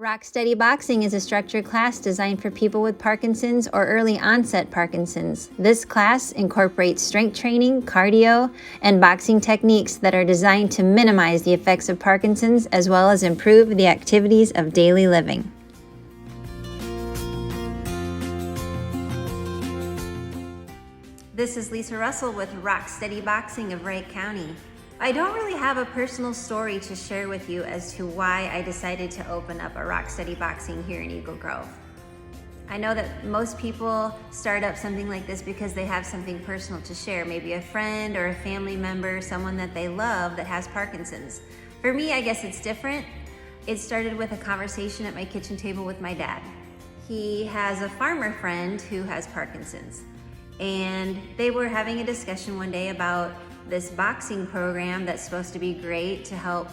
Rock Steady Boxing is a structured class designed for people with Parkinson's or early onset Parkinson's. This class incorporates strength training, cardio, and boxing techniques that are designed to minimize the effects of Parkinson's as well as improve the activities of daily living. This is Lisa Russell with Rock Steady Boxing of Wright County. I don't really have a personal story to share with you as to why I decided to open up a Rock Steady Boxing here in Eagle Grove. I know that most people start up something like this because they have something personal to share, maybe a friend or a family member, someone that they love that has Parkinson's. For me, I guess it's different. It started with a conversation at my kitchen table with my dad. He has a farmer friend who has Parkinson's, and they were having a discussion one day about this boxing program that's supposed to be great to help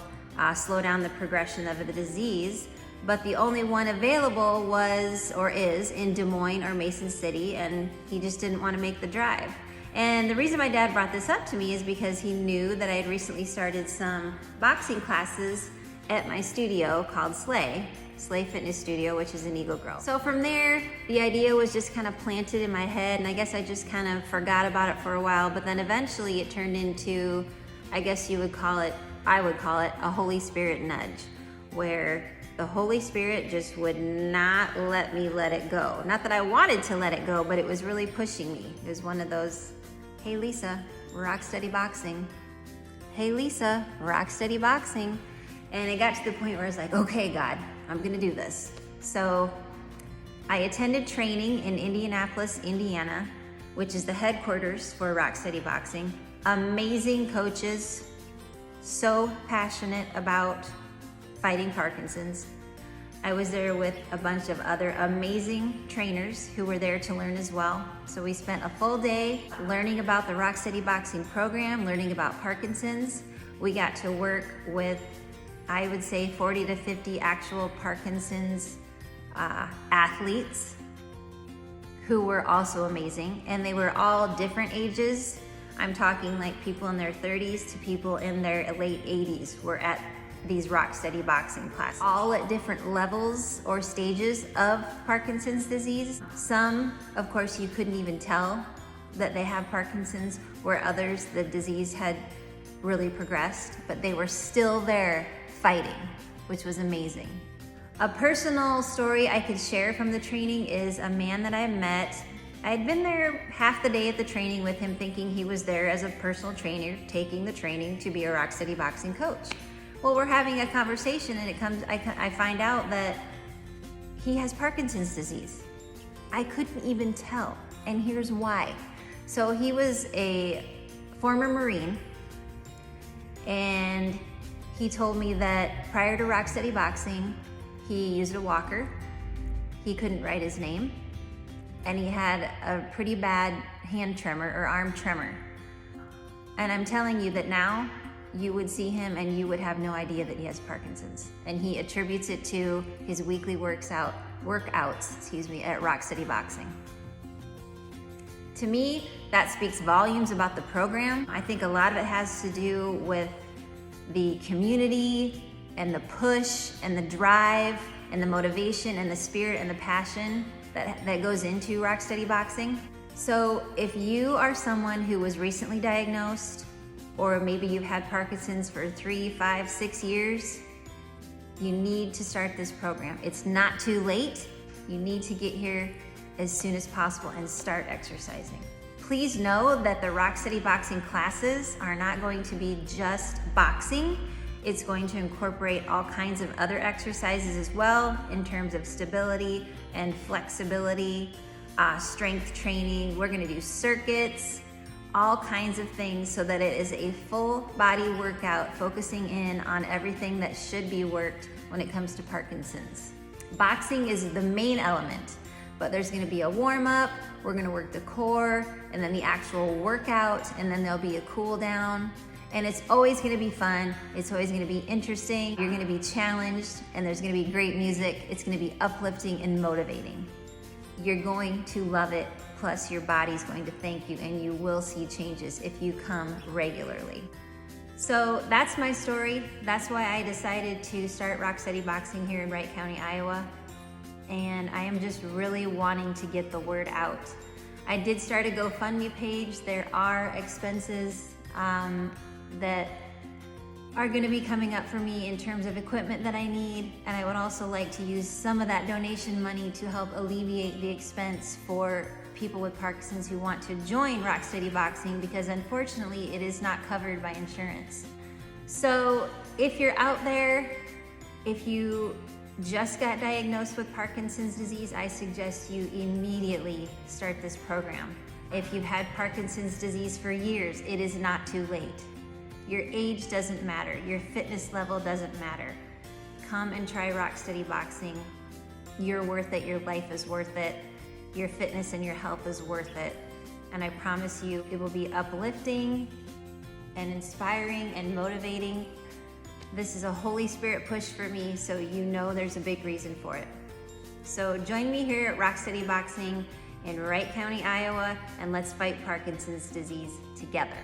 slow down the progression of the disease, but the only one available was or is in Des Moines or Mason City, and he just didn't want to make the drive. And the reason my dad brought this up to me is because he knew that I had recently started some boxing classes at my studio called Slay Fitness Studio, which is in Eagle Grove. So from there, the idea was just kind of planted in my head, and I guess I just kind of forgot about it for a while, but then eventually it turned into, I guess you would call it, I would call it a Holy Spirit nudge, where the Holy Spirit just would not let me let it go. Not that I wanted to let it go, but it was really pushing me. It was one of those, hey Lisa, Rock Steady Boxing. Hey Lisa, Rock Steady Boxing. And it got to the point where I was like, okay, God, I'm gonna do this. So I attended training in Indianapolis, Indiana, which is the headquarters for Rock Steady Boxing. Amazing coaches, so passionate about fighting Parkinson's. I was there with a bunch of other amazing trainers who were there to learn as well. So we spent a full day learning about the Rock Steady Boxing program, learning about Parkinson's. We got to work with, I would say, 40 to 50 actual Parkinson's athletes who were also amazing. And they were all different ages. I'm talking like people in their 30s to people in their late 80s were at these Rock Steady Boxing classes, all at different levels or stages of Parkinson's disease. Some, of course, you couldn't even tell that they have Parkinson's, where others, the disease had really progressed, but they were still there fighting, which was amazing. A personal story I could share from the training is a man that I met. I had been there half the day at the training with him, thinking he was there as a personal trainer, taking the training to be a Rock Steady Boxing coach. Well, we're having a conversation, and I find out that he has Parkinson's disease. I couldn't even tell, and here's why. So he was a former Marine, and he told me that prior to Rock Steady Boxing, he used a walker. He couldn't write his name, and he had a pretty bad hand tremor or arm tremor. And I'm telling you that now you would see him and you would have no idea that he has Parkinson's. And he attributes it to his weekly workouts at Rock Steady Boxing. To me, that speaks volumes about the program. I think a lot of it has to do with the community and the push and the drive and the motivation and the spirit and the passion that goes into Rock Steady Boxing. So if you are someone who was recently diagnosed, or maybe you've had Parkinson's for 3, 5, 6 years, you need to start this program. It's not too late. You need to get here as soon as possible and start exercising. Please know that the Rock Steady Boxing classes are not going to be just boxing. It's going to incorporate all kinds of other exercises as well in terms of stability and flexibility, strength training. We're gonna do circuits, all kinds of things, so that it is a full body workout focusing in on everything that should be worked when it comes to Parkinson's. Boxing is the main element, but there's gonna be a warm-up, we're gonna work the core, and then the actual workout, and then there'll be a cool down. And it's always gonna be fun, it's always gonna be interesting, you're gonna be challenged, and there's gonna be great music. It's gonna be uplifting and motivating. You're going to love it, plus your body's going to thank you, and you will see changes if you come regularly. So that's my story. That's why I decided to start Rock Steady Boxing here in Wright County, Iowa. And I am just really wanting to get the word out. I did start a GoFundMe page. There are expenses that are going to be coming up for me in terms of equipment that I need, and I would also like to use some of that donation money to help alleviate the expense for people with Parkinson's who want to join Rock Steady Boxing, because unfortunately it is not covered by insurance. So if you're out there, if you just got diagnosed with Parkinson's disease, I suggest you immediately start this program. If you've had Parkinson's disease for years, it is not too late. Your age doesn't matter. Your fitness level doesn't matter. Come and try Rock Steady Boxing. You're worth it. Your life is worth it. Your fitness and your health is worth it. And I promise you, it will be uplifting and inspiring and motivating. This is a Holy Spirit push for me, so you know there's a big reason for it. So join me here at Rock Steady Boxing in Wright County, Iowa, and let's fight Parkinson's disease together.